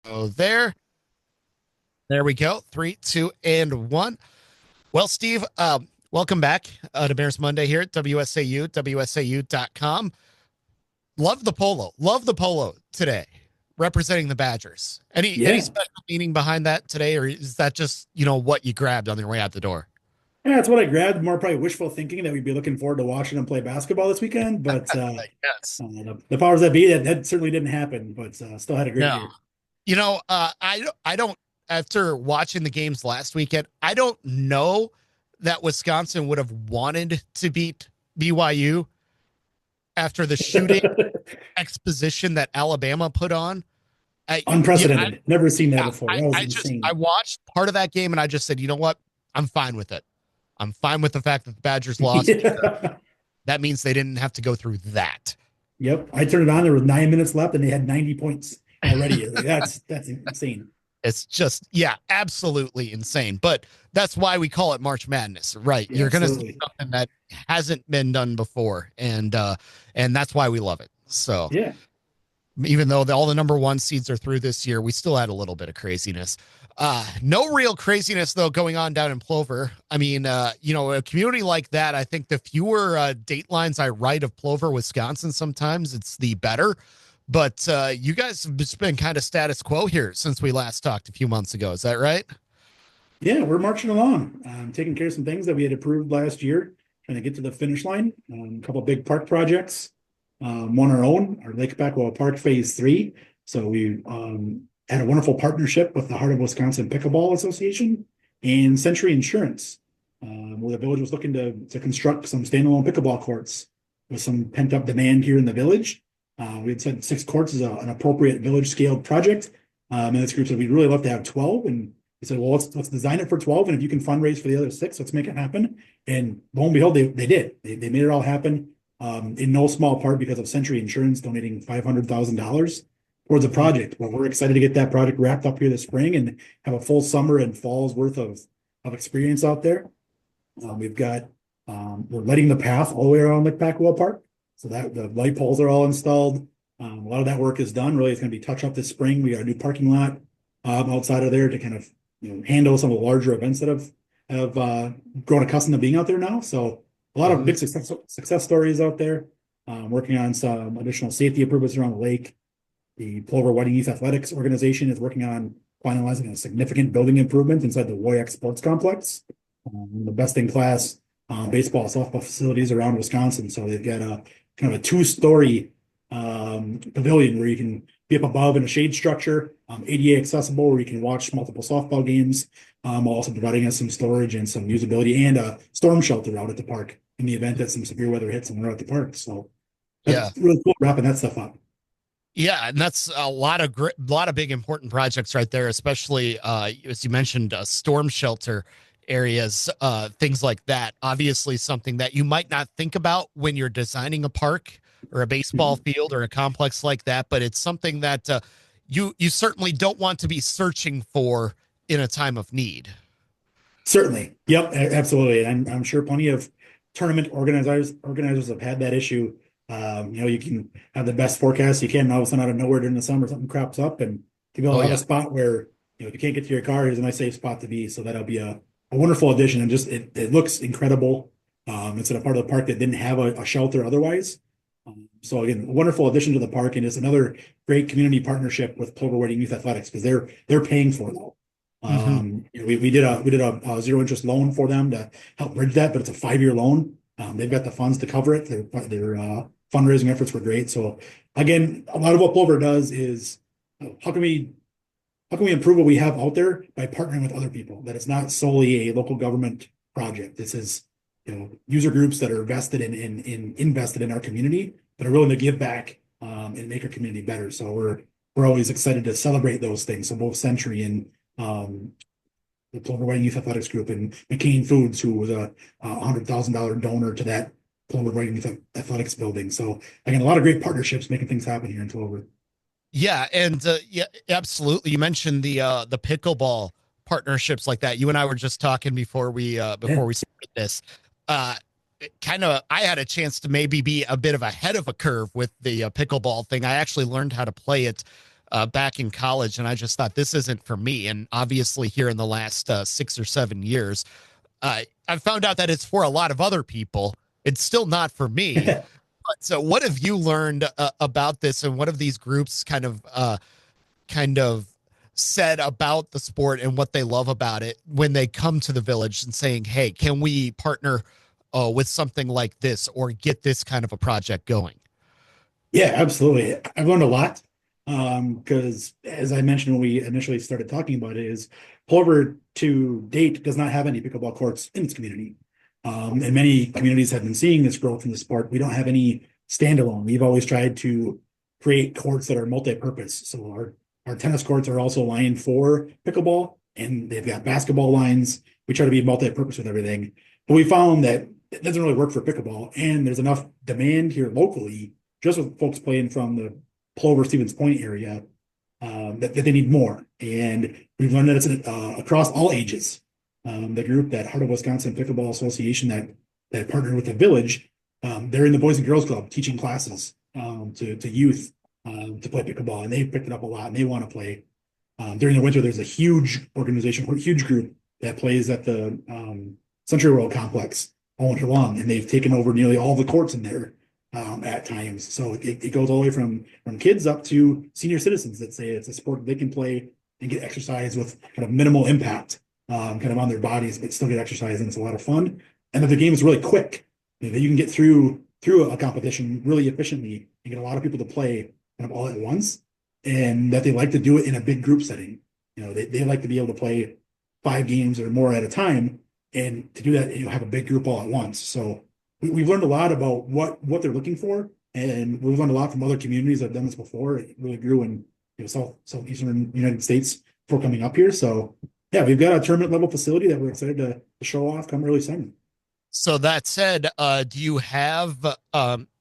Oh, there we go. Three, two, and one. Well, Steve, welcome back to Bears Monday here at WSAU, WSAU.com. Love the polo today, representing the Badgers. Any Yeah. special meaning behind that today, or is that just what you grabbed on your way out the door? Yeah, that's what I grabbed. More probably wishful thinking that we'd be looking forward to watching them play basketball this weekend. But Yes. the powers that be, that certainly didn't happen, but still had a great No. year. I don't. After watching the games last weekend, I don't know that Wisconsin would have wanted to beat BYU after the shooting exposition that Alabama put on. I yeah, Unprecedented. Never seen that before. I That was I just I insane. watched part of that game and I just said, you know what? I'm fine with it. I'm fine with the fact that the Badgers lost because Yeah. that means they didn't have to go through that. Yep. I turned it on. There was 9 minutes left, and they had 90 points already. Like, that's insane. It's just, yeah, absolutely insane. But that's why we call it March Madness, right? Yeah, You're gonna see absolutely. something that hasn't been done before, and that's why we love it. So Yeah. even though all the number one seeds are through this year, we still had a little bit of craziness. No real craziness though going on down in Plover. I mean, a community like that, I think the fewer date lines I write of Plover, Wisconsin, sometimes it's the better. But you guys have just been kind of status quo here since we last talked a few months ago. Is that right? Yeah, we're marching along, taking care of some things that we had approved last year, trying to get to the finish line. A couple big park projects, one our own, our Lake Backwell Park Phase 3. So we had a wonderful partnership with the Heart of Wisconsin Pickleball Association and Century Insurance, where the village was looking to construct some standalone pickleball courts with some pent up demand here in the village. We had said 6 courts is an appropriate village scaled project. And this group said we'd really love to have 12, and he said, well, let's design it for 12. And if you can fundraise for the other 6, let's make it happen. And lo and behold, they did. They made it all happen, in no small part because of Century Insurance donating $500,000 towards a project. Well, we're excited to get that project wrapped up here this spring and have a full summer and fall's worth of experience out there. We've got, we're lighting the path all the way around Lake Backwell Park. So that the light poles are all installed. A lot of that work is done. Really, it's going to be touch up this spring. We got a new parking lot outside of there to kind of handle some of the larger events that have grown accustomed to being out there now. So a lot of Mm-hmm. big success stories out there. Working on some additional safety improvements around the lake. The Plover Whiting Youth Athletics Organization is working on finalizing a significant building improvement inside the Woyak Sports Complex. The best in class baseball, softball facilities around Wisconsin. So they've got a kind of a 2-story pavilion where you can be up above in a shade structure, ADA accessible, where you can watch multiple softball games, while also providing us some storage and some usability and a storm shelter out at the park in the event that some severe weather hits and we're at the park. So Yeah. that's really cool wrapping that stuff up. Yeah, and that's a lot of big important projects right there, especially as you mentioned, storm shelter areas, things like that. Obviously, something that you might not think about when you're designing a park or a baseball Mhm. field or a complex like that, but it's something that you certainly don't want to be searching for in a time of need. Certainly. Yep, absolutely. And I'm sure plenty of tournament organizers have had that issue. You can have the best forecast you can, and all of a sudden out of nowhere during the summer, something crops up, and to be able Oh to have a yeah. spot where if you can't get to your car, here's a nice safe spot to be. So that'll be a wonderful addition, and just it looks incredible. It's in a part of the park that didn't have a shelter otherwise. So again, a wonderful addition to the park, and it's another great community partnership with Plover Wedding Youth Athletics because they're paying for it all. Hmm. We did a zero interest loan for them to help bridge that, but it's a 5-year loan. They've got the funds to cover it. Their fundraising efforts were great. So again, a lot of what Plover does is how can we improve what we have out there by partnering with other people? That it's not solely a local government project. This is user groups that are vested in invested in our community that are willing to give back, and make our community better. So we're always excited to celebrate those things. So both Century and um, the Plover Whiting Youth Athletics Group and McCain Foods, who was a $100,000 donor to that Plover Whiting Youth Athletics building. So again, a lot of great partnerships making things happen here in Plover. Yeah, and yeah, absolutely. You mentioned the pickleball partnerships like that. You and I were just talking Yeah. before we started this. Uh, kind of, I had a chance to maybe be a bit of ahead of a curve with the pickleball thing. I actually learned how to play it back in college, and I just thought this isn't for me. And obviously, here in the last 6 or 7 years, I found out that it's for a lot of other people. It's still not for me. But so, what have you learned about this, and what have these groups kind of said about the sport and what they love about it when they come to the village and saying, "Hey, can we partner with something like this or get this kind of a project going?" Yeah, absolutely. I've learned a lot because, as I mentioned when we initially started talking about it, is Plover to date does not have any pickleball courts in its community. And many communities have been seeing this growth in the sport. We don't have any standalone. We've always tried to create courts that are multi-purpose. So our tennis courts are also lined for pickleball, and they've got basketball lines. We try to be multi-purpose with everything. But we found that it doesn't really work for pickleball, and there's enough demand here locally just with folks playing from the Plover Stevens Point area, that they need more. And we've learned that it's across all ages. The group, that Heart of Wisconsin Pickleball Association that partnered with the village, they're in the Boys and Girls Club teaching classes to youth to play pickleball, and they've picked it up a lot and they want to play. During the winter, there's a huge organization, huge group that plays at the Century World Complex all winter long, and they've taken over nearly all the courts in there at times. So it goes all the way from kids up to senior citizens that say it's a sport they can play and get exercise with kind of minimal impact kind of on their bodies, but still get exercise, and it's a lot of fun. And that the game is really quick. You know, that you can get through a competition really efficiently and get a lot of people to play kind of all at once, and that they like to do it in a big group setting. You know, they like to be able to play 5 games or more at a time, and to do that, you know, have a big group all at once. So we've learned a lot about what they're looking for, and we've learned a lot from other communities that have done this before. It really grew in, you know, southeastern United States before coming up here. So yeah, we've got a tournament level facility that we're excited to show off come early summer. So that said, do you have,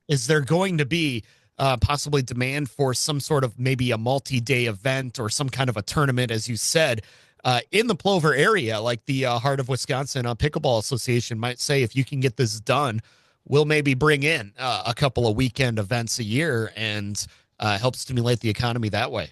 is there going to be possibly demand for some sort of maybe a multi-day event or some kind of a tournament, as you said, in the Plover area, like the Heart of Wisconsin Pickleball Association might say, if you can get this done, we'll maybe bring in a couple of weekend events a year and help stimulate the economy that way.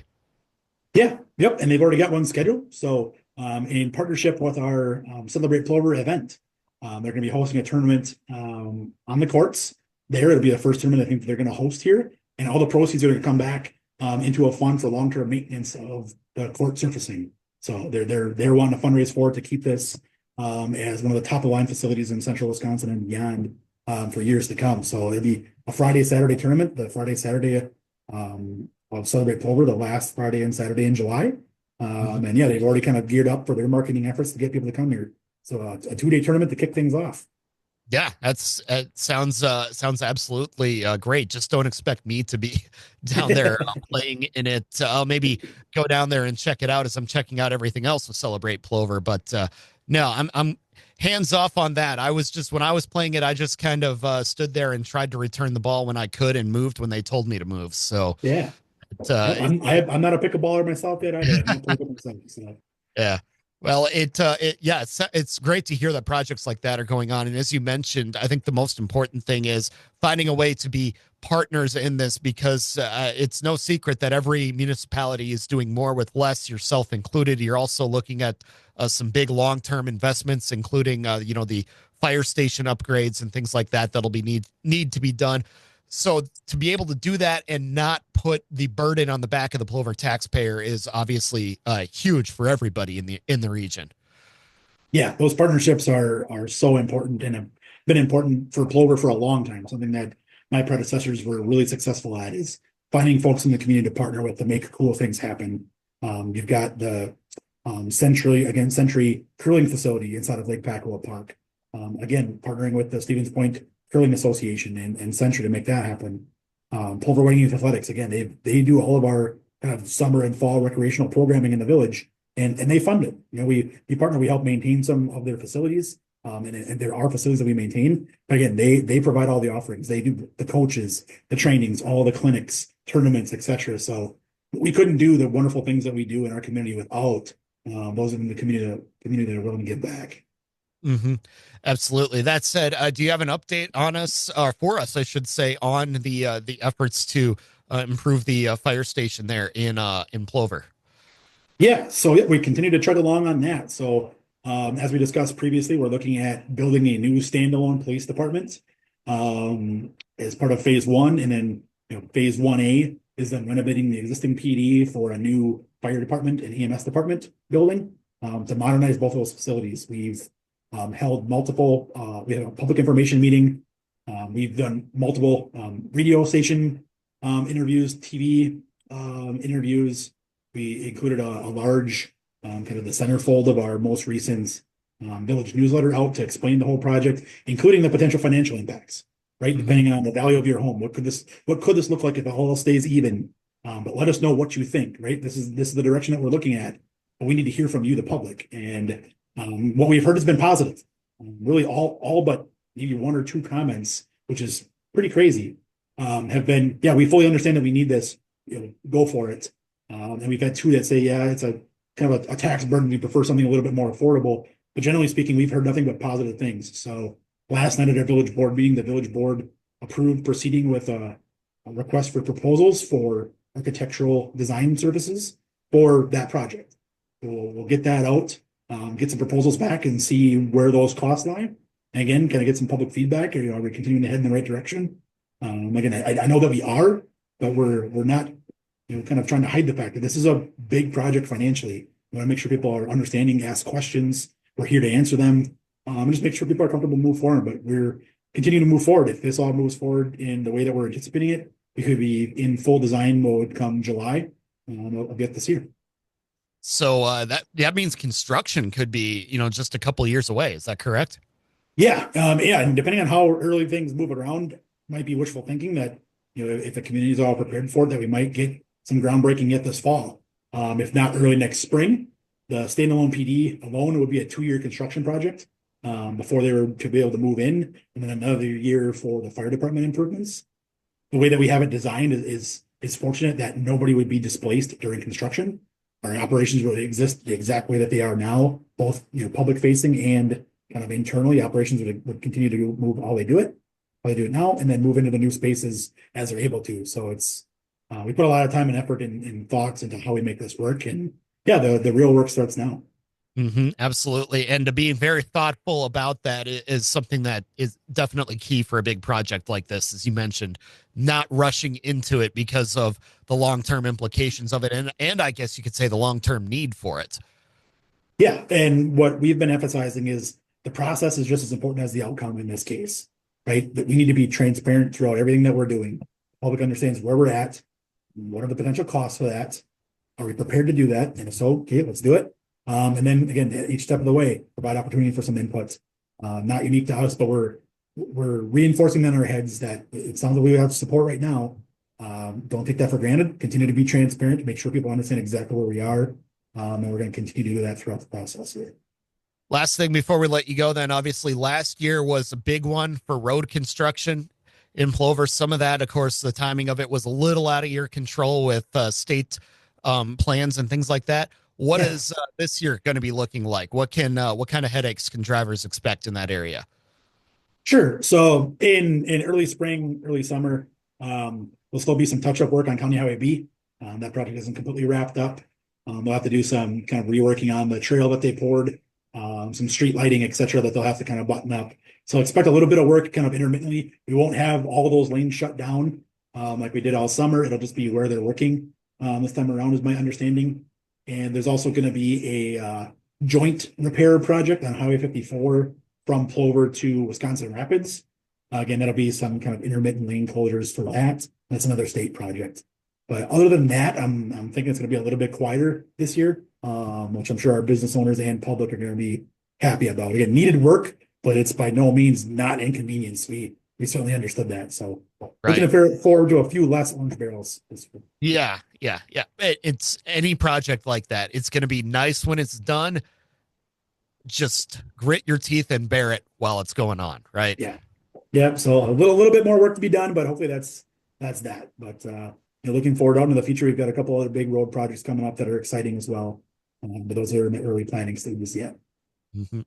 Yeah, yep, and they've already got one scheduled. So in partnership with our Celebrate Plover event, they're going to be hosting a tournament on the courts there. It'll be the first tournament I think they're going to host here, and all the proceeds are going to come back into a fund for long-term maintenance of the court surfacing. So they're wanting to fundraise for it to keep this as one of the top of line facilities in central Wisconsin and beyond for years to come. So it'll be a Friday Saturday tournament, the Friday Saturday of Celebrate Plover, the last Friday and Saturday in July. And yeah, they've already kind of geared up for their marketing efforts to get people to come here. So a 2-day tournament to kick things off. Yeah, that's it sounds absolutely great. Just don't expect me to be down there playing in it. I'll maybe go down there and check it out as I'm checking out everything else with Celebrate Plover. But no, I'm hands off on that. I was just when I was playing it, I just kind of stood there and tried to return the ball when I could and moved when they told me to move. So Yeah. it, Yep. I'm not a pickleballer myself yet either. I've not played it myself. So yeah. Well, yeah, it's great to hear that projects like that are going on. And as you mentioned, I think the most important thing is finding a way to be partners in this because it's no secret that every municipality is doing more with less, yourself included. You're also looking at some big long-term investments, including the fire station upgrades and things like that that'll be need to be done. So to be able to do that and not put the burden on the back of the Plover taxpayer is obviously huge for everybody in the region. yeah, those partnerships are so important and have been important for Plover for a long time. Something that my predecessors were really successful at is finding folks in the community to partner with to make cool things happen. You've got the Century curling facility inside of Lake Packola Park. Again, partnering with the Stevens Point Curling Association and Century to make that happen. Plover Wedding Youth Athletics, again, they do all of our kind of summer and fall recreational programming in the village, and they fund it. You know, we partner, we help maintain some of their facilities, and there are facilities that we maintain. But again, they provide all the offerings. They do the coaches, the trainings, all the clinics, tournaments, etc. So we couldn't do the wonderful things that we do in our community without those in the community that are willing to give back. Mm-hmm. Absolutely. That said, do you have an update on us, or for us, I should say, on the efforts to improve the fire station there in Plover. Yeah, so yeah, we continue to chug along on that. So, as we discussed previously, we're looking at building a new standalone police department as part of phase one, and then phase 1A is then renovating the existing PD for a new fire department and EMS department building to modernize both of those facilities. We've held multiple. We had a public information meeting. We've done multiple radio station interviews, TV interviews. We included a large kind of the centerfold of our most recent village newsletter out to explain the whole project, including the potential financial impacts, right? Mm-hmm. Depending on the value of your home. What could this look like if it all stays even? But let us know what you think, right? This is the direction that we're looking at, but we need to hear from you, the public. And what we've heard has been positive. Really all but maybe one or two comments, which is pretty crazy, have been, yeah, we fully understand that we need this, go for it. And we've had two that say, yeah, it's a kind of a tax burden. We prefer something a little bit more affordable. But generally speaking, we've heard nothing but positive things. So last night at our village board meeting, the village board approved proceeding with a request for proposals for architectural design services for that project. We'll get that out, get some proposals back and see where those costs lie. And again, kind of get some public feedback. Are we continuing to head in the right direction? Again, I know that we are, but we're not kind of trying to hide the fact that this is a big project financially. We want to make sure people are understanding, ask questions. We're here to answer them. And just make sure people are comfortable move forward. But we're continuing to move forward. If this all moves forward in the way that we're anticipating it, we could be in full design mode come July of yet this year. So that means construction could be, just a couple of years away. Is that correct? Yeah, yeah, and depending on how early things move around, might be wishful thinking that if the community is all prepared for it, that we might get some groundbreaking yet this fall. If not early next spring, the standalone PD alone would be a 2-year construction project before they were to be able to move in, and then another year for the fire department improvements. The way that we have it designed is fortunate that nobody would be displaced during construction. Our operations would exist the exact way that they are now, both public facing and kind of internally. Operations would continue to move how they do it now, and then move into the new spaces as they're able to. So it's we put a lot of time and effort and thoughts into how we make this work, and yeah, the real work starts now. Mm-hmm, absolutely. And to be very thoughtful about that is something that is definitely key for a big project like this, as you mentioned, not rushing into it because of the long-term implications of it. And I guess you could say the long-term need for it. Yeah, and what we've been emphasizing is the process is just as important as the outcome in this case, right? That we need to be transparent throughout everything that we're doing. The public understands where we're at, what are the potential costs for that? Are we prepared to do that? And if so, okay, let's do it. And then again, each step of the way, provide opportunity for some input. Not unique to us, but we're reinforcing in our heads that it sounds like we have support right now. Don't take that for granted. Continue to be transparent, make sure people understand exactly where we are. And we're going to continue to do that throughout the process here. Last thing before we let you go, then obviously last year was a big one for road construction in Plover. Some of that, of course, the timing of it was a little out of your control with state plans and things like that. What is this year going to be looking like? What kind of headaches can drivers expect in that area? Sure. So in early spring, early summer, will still be some touch-up work on County Highway B. That project isn't completely wrapped up. They'll have to do some kind of reworking on the trail that they poured, some street lighting, et cetera, that they'll have to kind of button up. So expect a little bit of work kind of intermittently. We won't have all of those lanes shut down like we did all summer. It'll just be where they're working this time around, is my understanding. And there's also going to be a joint repair project on Highway 54 from Plover to Wisconsin Rapids. Again, that'll be some kind of intermittent lane closures for that. That's another state project. But other than that, I'm thinking it's going to be a little bit quieter this year, which I'm sure our business owners and public are going to be happy about. Again, needed work, but it's by no means not inconvenience. We certainly understood that. So looking forward to a few less orange barrels this year. Yeah. It's any project like that. It's going to be nice when it's done. Just grit your teeth and bear it while it's going on, right? Yeah. So a little bit more work to be done, but hopefully that's that. But looking forward out into the future, we've got a couple other big road projects coming up that are exciting as well. But those are in the early planning stages yet. Mm-hmm.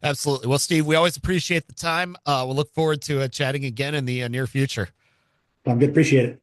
Absolutely. Well, Steve, we always appreciate the time. We'll look forward to chatting again in the near future. Good. Appreciate it.